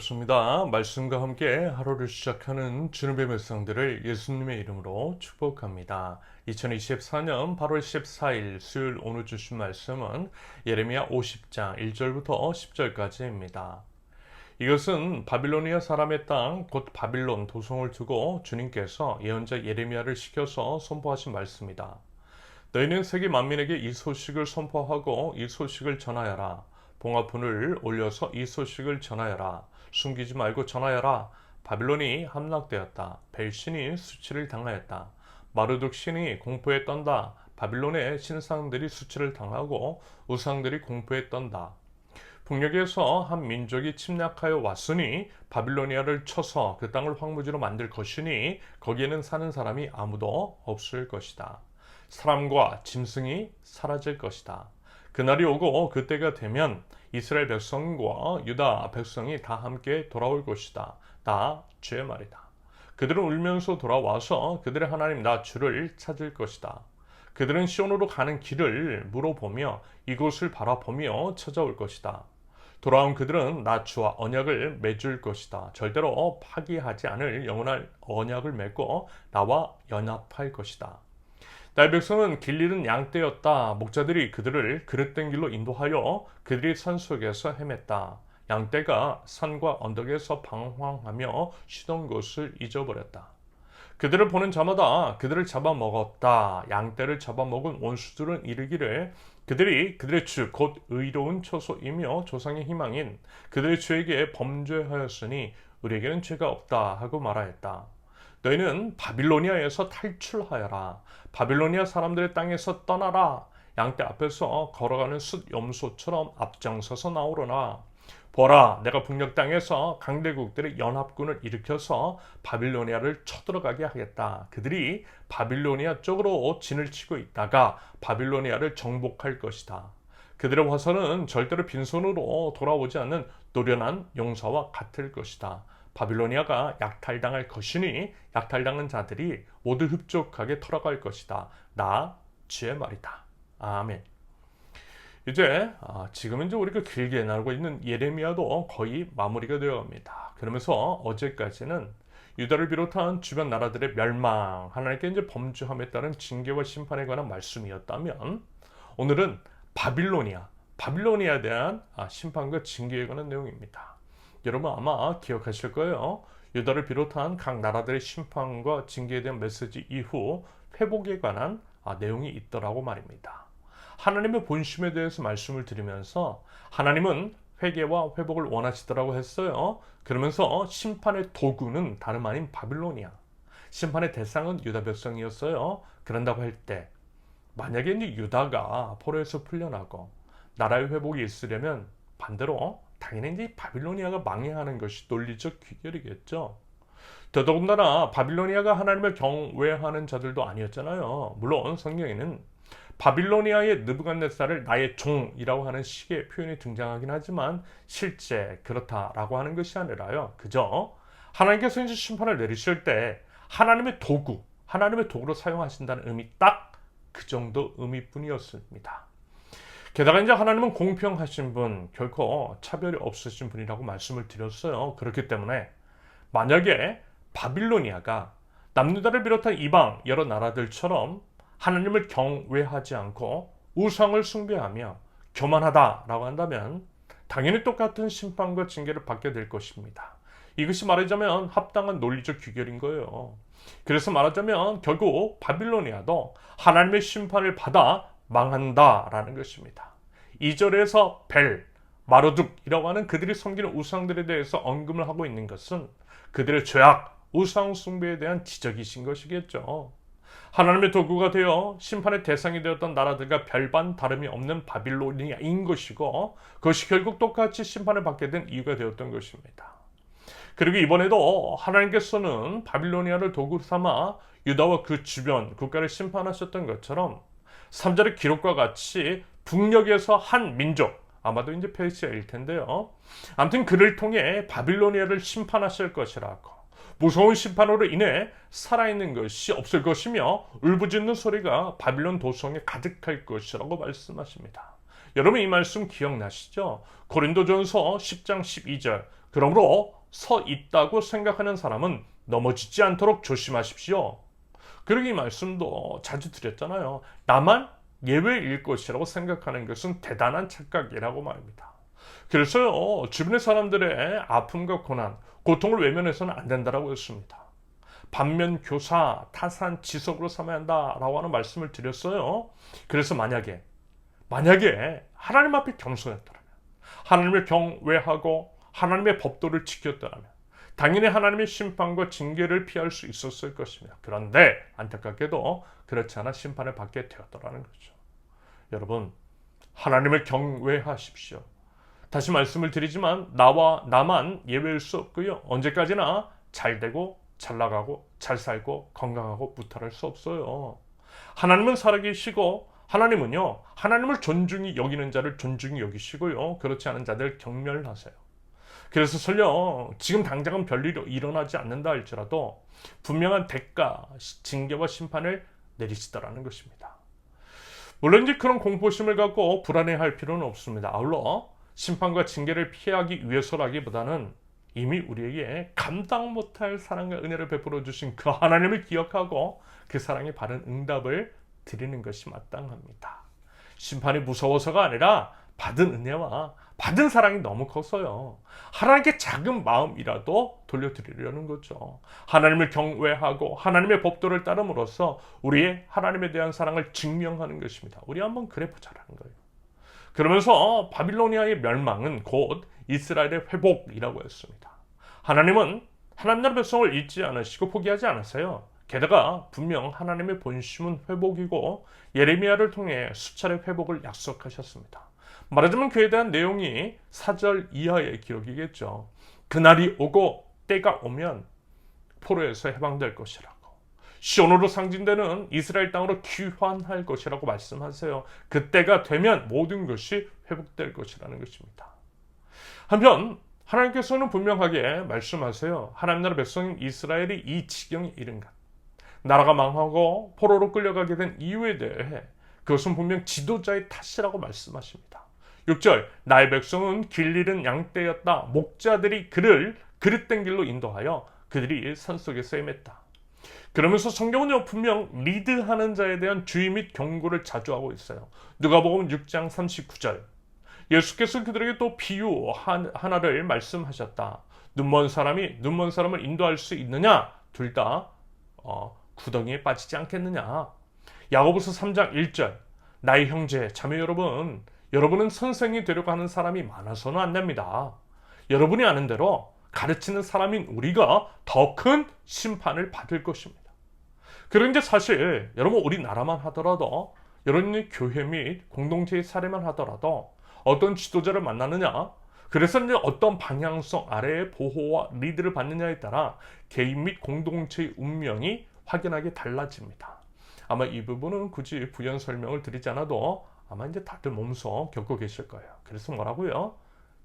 반갑습니다. 말씀과 함께 하루를 시작하는 주님의 백성들을 예수님의 이름으로 축복합니다. 2024년 8월 14일 수요일 오늘 주신 말씀은 예레미야 50장 1절부터 10절까지입니다. 이것은 바빌로니아 사람의 땅 곧 바빌론 도성을 두고 주님께서 예언자 예레미야를 시켜서 선포하신 말씀이다. 너희는 세계 만민에게 이 소식을 선포하고 이 소식을 전하여라. 봉화문을 올려서 이 소식을 전하여라. 숨기지 말고 전하여라. 바빌론이 함락되었다. 벨신이 수치를 당하였다. 마르둑 신이 공포에 떤다. 바빌론의 신상들이 수치를 당하고 우상들이 공포에 떤다. 북녘에서 한 민족이 침략하여 왔으니 바빌로니아를 쳐서 그 땅을 황무지로 만들 것이니 거기에는 사는 사람이 아무도 없을 것이다. 사람과 짐승이 사라질 것이다. 그날이 오고 그때가 되면 이스라엘 백성과 유다 백성이 다 함께 돌아올 것이다. 나 주의 말이다. 그들은 울면서 돌아와서 그들의 하나님 나 주를 찾을 것이다. 그들은 시온으로 가는 길을 물어보며 이곳을 바라보며 찾아올 것이다. 돌아온 그들은 나 주와 언약을 맺을 것이다. 절대로 파기하지 않을 영원한 언약을 맺고 나와 연합할 것이다. 나의 백성은 길 잃은 양떼였다. 목자들이 그들을 그릇된 길로 인도하여 그들이 산속에서 헤맸다. 양떼가 산과 언덕에서 방황하며 쉬던 곳을 잊어버렸다. 그들을 보는 자마다 그들을 잡아먹었다. 양떼를 잡아먹은 원수들은 이르기를 그들이 그들의 주 곧 의로운 처소이며 조상의 희망인 그들의 주에게 범죄하였으니 우리에게는 죄가 없다 하고 말하였다. 너희는 바빌로니아에서 탈출하여라. 바빌로니아 사람들의 땅에서 떠나라. 양떼 앞에서 걸어가는 숫염소처럼 앞장서서 나오려나. 보라, 내가 북녘 땅에서 강대국들의 연합군을 일으켜서 바빌로니아를 쳐들어가게 하겠다. 그들이 바빌로니아 쪽으로 진을 치고 있다가 바빌로니아를 정복할 것이다. 그들의 화살은 절대로 빈손으로 돌아오지 않는 노련한 용사와 같을 것이다. 바빌로니아가 약탈당할 것이니 약탈당한 자들이 모두 흡족하게 털어갈 것이다. 나 주의 말이다. 아멘. 지금 우리가 길게 나누고 있는 예레미야도 거의 마무리가 되어갑니다. 그러면서 어제까지는 유다를 비롯한 주변 나라들의 멸망, 하나님께 범죄함에 따른 징계와 심판에 관한 말씀이었다면 오늘은 바빌로니아에 대한 심판과 징계에 관한 내용입니다. 여러분 아마 기억하실 거예요. 유다를 비롯한 각 나라들의 심판과 징계에 대한 메시지 이후 회복에 관한 내용이 있더라고 말입니다. 하나님의 본심에 대해서 말씀을 드리면서 하나님은 회개와 회복을 원하시더라고 했어요. 그러면서 심판의 도구는 다름 아닌 바빌로니아, 심판의 대상은 유다 백성이었어요. 그런다고 할 때 만약에 유다가 포로에서 풀려나고 나라의 회복이 있으려면 반대로 당연히 바빌로니아가 망해야 하는 것이 논리적 귀결이겠죠. 더더군다나 바빌로니아가 하나님을 경외하는 자들도 아니었잖아요. 물론 성경에는 바빌로니아의 느부갓네살을 나의 종이라고 하는 식의 표현이 등장하긴 하지만 실제 그렇다라고 하는 것이 아니라요. 그저 하나님께서 심판을 내리실 때 하나님의 도구로 사용하신다는 의미 딱 그 정도 의미뿐이었습니다. 게다가 하나님은 공평하신 분, 결코 차별이 없으신 분이라고 말씀을 드렸어요. 그렇기 때문에 만약에 바빌로니아가 남유다를 비롯한 이방 여러 나라들처럼 하나님을 경외하지 않고 우상을 숭배하며 교만하다라고 한다면 당연히 똑같은 심판과 징계를 받게 될 것입니다. 이것이 말하자면 합당한 논리적 귀결인 거예요. 그래서 말하자면 결국 바빌로니아도 하나님의 심판을 받아 망한다라는 것입니다. 2절에서 마르둑이라고 하는 그들이 섬기는 우상들에 대해서 언급을 하고 있는 것은 그들의 죄악, 우상 숭배에 대한 지적이신 것이겠죠. 하나님의 도구가 되어 심판의 대상이 되었던 나라들과 별반 다름이 없는 바빌로니아인 것이고 그것이 결국 똑같이 심판을 받게 된 이유가 되었던 것입니다. 그리고 이번에도 하나님께서는 바빌로니아를 도구 삼아 유다와 그 주변 국가를 심판하셨던 것처럼 3절의 기록과 같이 북녘에서 한 민족, 아마도 페르시아일 텐데요. 아무튼 그를 통해 바빌로니아를 심판하실 것이라고, 무서운 심판으로 인해 살아있는 것이 없을 것이며 울부짖는 소리가 바빌론 도성에 가득할 것이라고 말씀하십니다. 여러분 이 말씀 기억나시죠? 고린도전서 10장 12절 그러므로 서 있다고 생각하는 사람은 넘어지지 않도록 조심하십시오. 그리고 이 말씀도 자주 드렸잖아요. 나만 예외일 것이라고 생각하는 것은 대단한 착각이라고 말입니다. 그래서요, 주변의 사람들의 아픔과 고난, 고통을 외면해서는 안 된다고 했습니다. 반면 교사, 타산, 지속으로 삼아야 한다라고 하는 말씀을 드렸어요. 그래서 만약에 하나님 앞에 겸손했더라면, 하나님을 경외하고 하나님의 법도를 지켰더라면 당연히 하나님의 심판과 징계를 피할 수 있었을 것입니다. 그런데 안타깝게도 그렇지 않아 심판을 받게 되었더라는 거죠. 여러분, 하나님을 경외하십시오. 다시 말씀을 드리지만 나만 예외일 수 없고요. 언제까지나 잘 되고 잘 나가고 잘 살고 건강하고 무탈할 수 없어요. 하나님은 살아계시고 하나님을 존중히 여기는 자를 존중히 여기시고요. 그렇지 않은 자들 경멸하세요. 그래서 설령 지금 당장은 별일이 일어나지 않는다 할지라도 분명한 대가, 징계와 심판을 내리시더라는 것입니다. 물론 이제 그런 공포심을 갖고 불안해할 필요는 없습니다. 아울러 심판과 징계를 피하기 위해서라기보다는 이미 우리에게 감당 못할 사랑과 은혜를 베풀어 주신 그 하나님을 기억하고 그 사랑에 바른 응답을 드리는 것이 마땅합니다. 심판이 무서워서가 아니라 받은 은혜와 받은 사랑이 너무 커서요. 하나님께 작은 마음이라도 돌려드리려는 거죠. 하나님을 경외하고 하나님의 법도를 따름으로써 우리의 하나님에 대한 사랑을 증명하는 것입니다. 우리 한번 그래 보자라는 거예요. 그러면서 바빌로니아의 멸망은 곧 이스라엘의 회복이라고 했습니다. 하나님은 하나님 나라 백성을 잊지 않으시고 포기하지 않으세요. 게다가 분명 하나님의 본심은 회복이고 예레미야를 통해 수차례 회복을 약속하셨습니다. 말하자면 그에 대한 내용이 4절 이하의 기록이겠죠. 그날이 오고 때가 오면 포로에서 해방될 것이라고. 시온으로 상징되는 이스라엘 땅으로 귀환할 것이라고 말씀하세요. 그때가 되면 모든 것이 회복될 것이라는 것입니다. 한편 하나님께서는 분명하게 말씀하세요. 하나님 나라 백성인 이스라엘이 이 지경에 이른 것, 나라가 망하고 포로로 끌려가게 된 이유에 대해 그것은 분명 지도자의 탓이라고 말씀하십니다. 6절, 나의 백성은 길 잃은 양떼였다. 목자들이 그를 그릇된 길로 인도하여 그들이 산속에서 헤맸다. 그러면서 성경은 분명 리드하는 자에 대한 주의 및 경고를 자주 하고 있어요. 누가복음 6장 39절, 예수께서 그들에게 또 비유 하나를 말씀하셨다. 눈먼 사람이 눈먼 사람을 인도할 수 있느냐? 둘 다 구덩이에 빠지지 않겠느냐? 야고보서 3장 1절, 나의 형제 자매 여러분은 선생이 되려고 하는 사람이 많아서는 안 됩니다. 여러분이 아는 대로 가르치는 사람인 우리가 더 큰 심판을 받을 것입니다. 그런데 사실 여러분, 우리나라만 하더라도 여러분의 교회 및 공동체의 사례만 하더라도 어떤 지도자를 만나느냐, 그래서 이제 어떤 방향성 아래의 보호와 리드를 받느냐에 따라 개인 및 공동체의 운명이 확연하게 달라집니다. 아마 이 부분은 굳이 부연 설명을 드리지 않아도 아마 이제 다들 몸소 겪고 계실 거예요. 그래서 뭐라고요?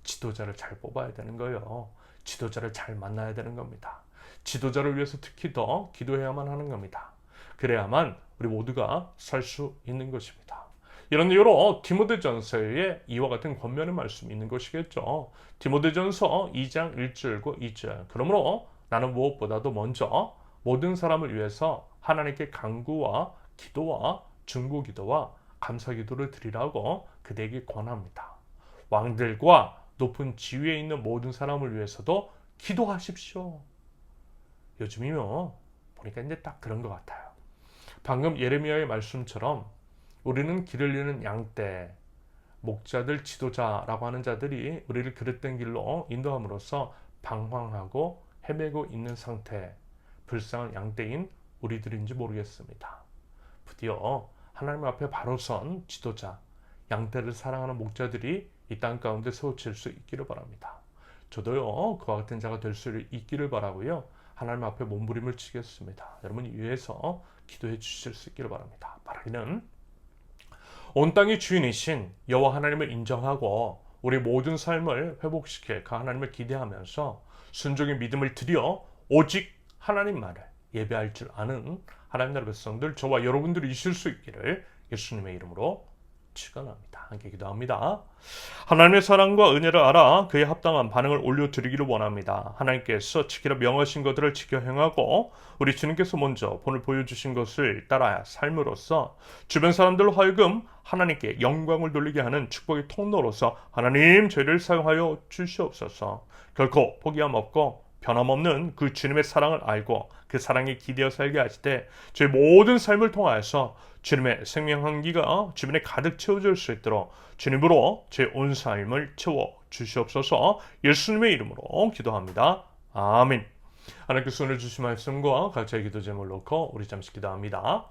지도자를 잘 뽑아야 되는 거예요. 지도자를 잘 만나야 되는 겁니다. 지도자를 위해서 특히 더 기도해야만 하는 겁니다. 그래야만 우리 모두가 살 수 있는 것입니다. 이런 이유로 디모데전서에 이와 같은 권면의 말씀이 있는 것이겠죠. 디모데전서 2장 1절과 2절. 그러므로 나는 무엇보다도 먼저 모든 사람을 위해서 하나님께 간구와 기도와 중보기도와 감사기도를 드리라고 그대에게 권합니다. 왕들과 높은 지위에 있는 모든 사람을 위해서도 기도하십시오. 요즘이면 보니까 이제 딱 그런 것 같아요. 방금 예레미야의 말씀처럼 우리는 길을 잃는 양떼, 목자들, 지도자라고 하는 자들이 우리를 그릇된 길로 인도함으로써 방황하고 헤매고 있는 상태, 불쌍한 양떼인 우리들인지 모르겠습니다. 부디어 하나님 앞에 바로 선 지도자, 양떼를 사랑하는 목자들이 이 땅 가운데 세워질 수 있기를 바랍니다. 저도요, 그와 같은 자가 될 수 있기를 바라고요. 하나님 앞에 몸부림을 치겠습니다. 여러분이 위해서 기도해 주실 수 있기를 바랍니다. 바라기는 온 땅의 주인이신 여호와 하나님을 인정하고 우리 모든 삶을 회복시킬 그 하나님을 기대하면서 순종의 믿음을 드려 오직 하나님만을 예배할 줄 아는 하나님 나라 백성들, 저와 여러분들이 있을 수 있기를 예수님의 이름으로 축원합니다. 함께 기도합니다. 하나님의 사랑과 은혜를 알아 그에 합당한 반응을 올려드리기를 원합니다. 하나님께서 지키라 명하신 것들을 지켜 행하고 우리 주님께서 먼저 본을 보여주신 것을 따라 삶으로써 주변 사람들로 하여금 하나님께 영광을 돌리게 하는 축복의 통로로서 하나님 저희를 사용하여 주시옵소서. 결코 포기함 없고 변함없는 그 주님의 사랑을 알고 그 사랑에 기대어 살게 하시되 저희 모든 삶을 통하여서 주님의 생명 향기가 주변에 가득 채워질 수 있도록 주님으로 제 온 삶을 채워 주시옵소서. 예수님의 이름으로 기도합니다. 아멘. 하나님께서 오늘 주신 말씀과 각자의 기도 제목을 놓고 우리 잠시 기도합니다.